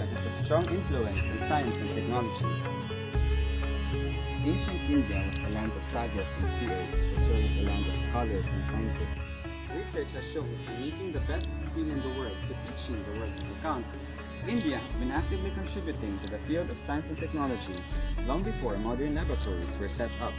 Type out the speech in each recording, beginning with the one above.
civilization has a strong influence in science and technology. Ancient India was a land of sages and seers, as well as a land of scholars and scientists. Research has shown that making the best skill in the world to teaching the world to count, India has been actively contributing to the field of science and technology long before modern laboratories were set up.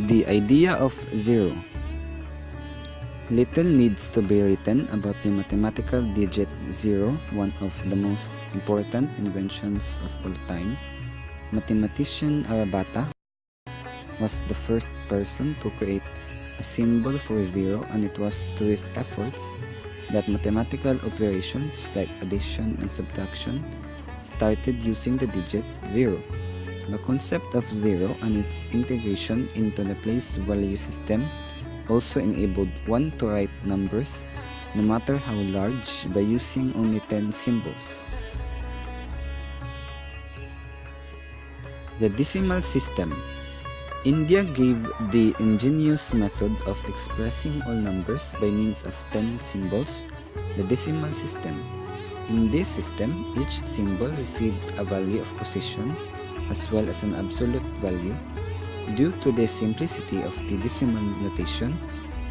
The idea of zero. Little needs to be written about the mathematical digit zero, one of the most important inventions of all time. Mathematician Aryabhata was the first person to create a symbol for zero, and it was through his efforts that mathematical operations like addition and subtraction started using the digit zero. The concept of zero and its integration into the place value system also enabled one to write numbers no matter how large by using only 10 symbols. The decimal system. India gave the ingenious method of expressing all numbers by means of 10 symbols, the decimal system. In this system, each symbol received a value of position as well as an absolute value. Due to the simplicity of the decimal notation,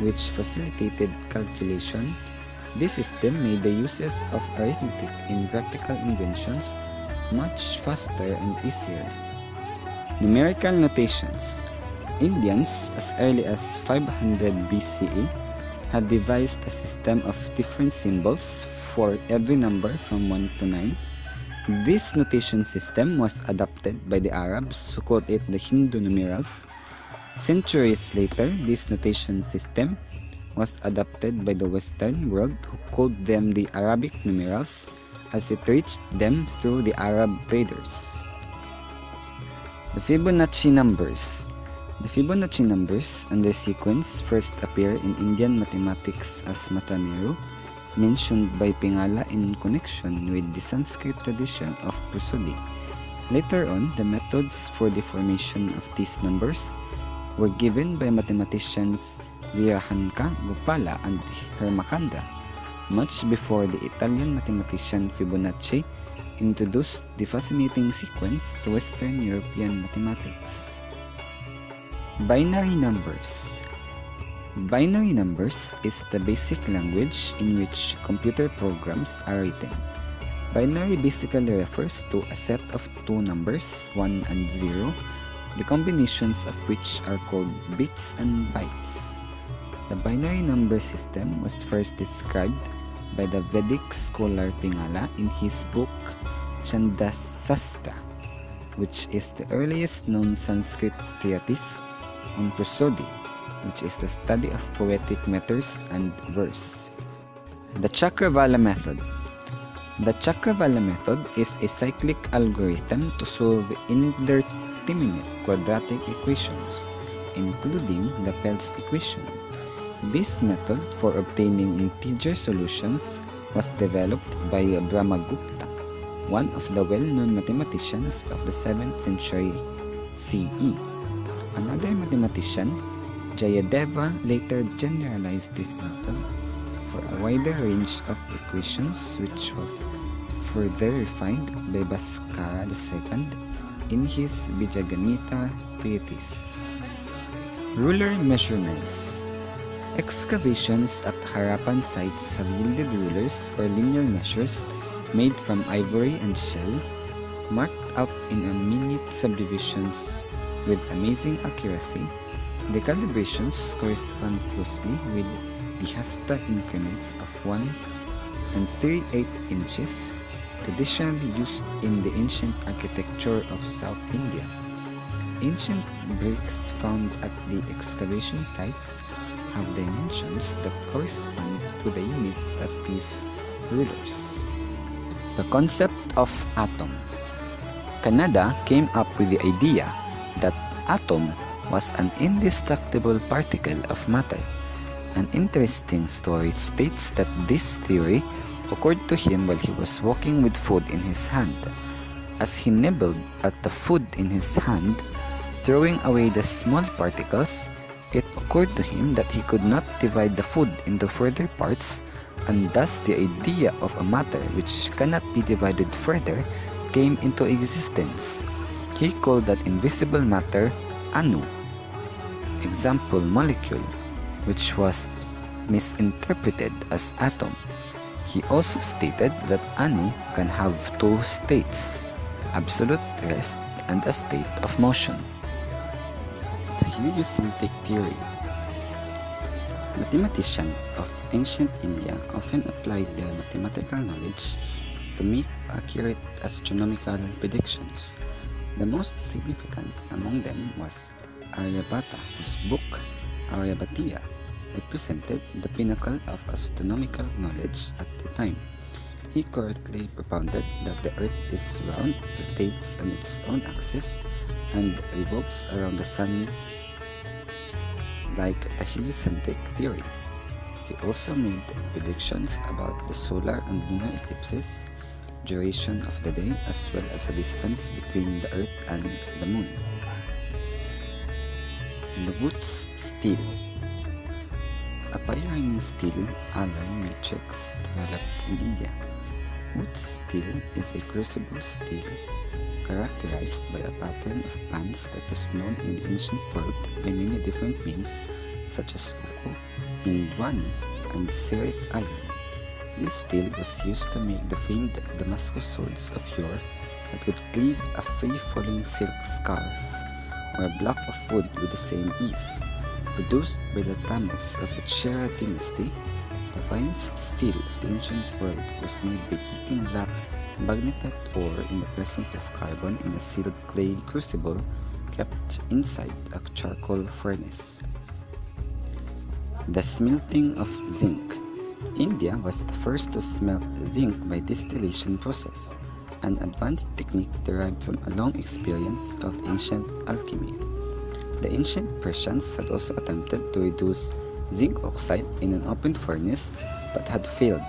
which facilitated calculation, this system made the uses of arithmetic in practical inventions much faster and easier. Numerical notations. Indians, as early as 500 BCE, had devised a system of different symbols for every number from 1 to 9. This notation system was adopted by the Arabs, who called it the Hindu numerals. Centuries later, this notation system was adopted by the Western world, who called them the Arabic numerals, as it reached them through the Arab traders. The Fibonacci numbers. The Fibonacci numbers and their sequence first appear in Indian mathematics as Matameru, mentioned by Pingala in connection with the Sanskrit tradition of prosody. Later on, the methods for the formation of these numbers were given by mathematicians Virahanka, Gopala, and Hermakanda, much before the Italian mathematician Fibonacci introduced the fascinating sequence to Western European mathematics. Binary numbers. Binary numbers is the basic language in which computer programs are written. Binary basically refers to a set of two numbers, 1 and 0, the combinations of which are called bits and bytes. The binary number system was first described by the Vedic scholar Pingala in his book Chandasastra, which is the earliest known Sanskrit treatise on prosody, which is the study of poetic metres and verse. The Chakravala method. The Chakravala method is a cyclic algorithm to solve indeterminate quadratic equations, including the Peltz equation. This method for obtaining integer solutions was developed by Brahmagupta, one of the well-known mathematicians of the 7th century CE. Another mathematician, Jayadeva, later generalized this method for a wider range of equations, which was further refined by Bhaskara II in his Bijaganita treatise. Ruler measurements. Excavations at Harappan sites have yielded rulers or linear measures made from ivory and shell, marked out in a minute subdivisions with amazing accuracy. The calibrations correspond closely with the hasta increments of 1 and 3/8 inches, traditionally used in the ancient architecture of South India. Ancient bricks found at the excavation sites have dimensions that correspond to the units of these rulers. The concept of atom. Canada came up with the idea that atom was an indestructible particle of matter. An interesting story states that this theory occurred to him while he was walking with food in his hand. As he nibbled at the food in his hand, throwing away the small particles, it occurred to him that he could not divide the food into further parts, and thus the idea of a matter which cannot be divided further came into existence. He called that invisible matter Anu, example molecule, which was misinterpreted as atom. He also stated that Anu can have two states, absolute rest and a state of motion. The heliocentric theory. Mathematicians of ancient India often applied their mathematical knowledge to make accurate astronomical predictions. The most significant among them was Aryabhata, whose book Aryabhatiya represented the pinnacle of astronomical knowledge at the time. He correctly propounded that the Earth is round, rotates on its own axis, and revolves around the Sun like the heliocentric theory. He also made predictions about the solar and lunar eclipses, duration of the day, as well as the distance between the Earth and the Moon. The Wood's steel. A pioneering steel alloy matrix developed in India. Wood's steel is a crucible steel characterized by a pattern of pans that was known in the ancient world by many different names such as Uko, Hindwani, and Sirik Island. This steel was used to make the famed Damascus swords of yore that could cleave a free-falling silk scarf or a block of wood with the same ease. Produced by the Tamils of the Chera dynasty, the finest steel of the ancient world was made by heating black magnetate ore in the presence of carbon in a sealed clay crucible kept inside a charcoal furnace. The smelting of zinc. India was the first to smelt zinc by distillation process, an advanced technique derived from a long experience of ancient alchemy. The ancient Persians had also attempted to reduce zinc oxide in an open furnace but had failed.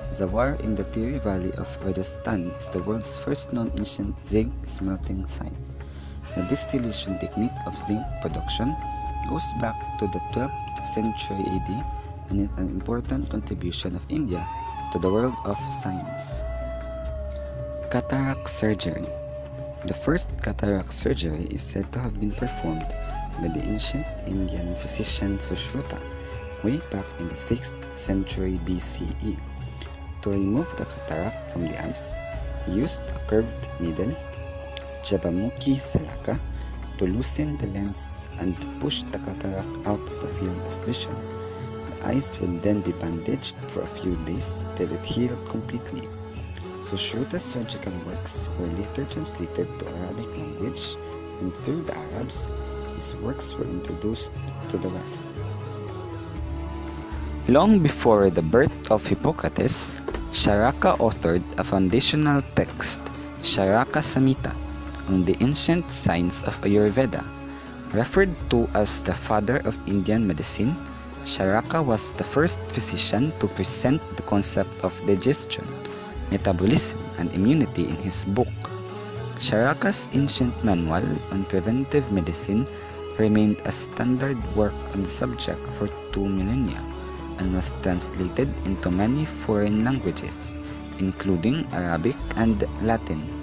Zawar in the Tiri Valley of Rajasthan is the world's first known ancient zinc smelting site. The distillation technique of zinc production goes back to the 12th century AD and is an important contribution of India to the world of science. Cataract surgery. The first cataract surgery is said to have been performed by the ancient Indian physician Sushruta way back in the 6th century BCE. To remove the cataract from the eyes, he used a curved needle, Jabamukhi Salaka, to loosen the lens and push the cataract out of the field of vision. The eyes would then be bandaged for a few days till it healed completely. Sushruta's surgical works were later translated to Arabic language, and through the Arabs, his works were introduced to the West. Long before the birth of Hippocrates, Charaka authored a foundational text, Charaka Samhita, on the ancient science of Ayurveda. Referred to as the father of Indian medicine, Charaka was the first physician to present the concept of digestion, metabolism, and immunity in his book. Charaka's ancient manual on preventive medicine remained a standard work on the subject for 2 millennia and was translated into many foreign languages, including Arabic and Latin.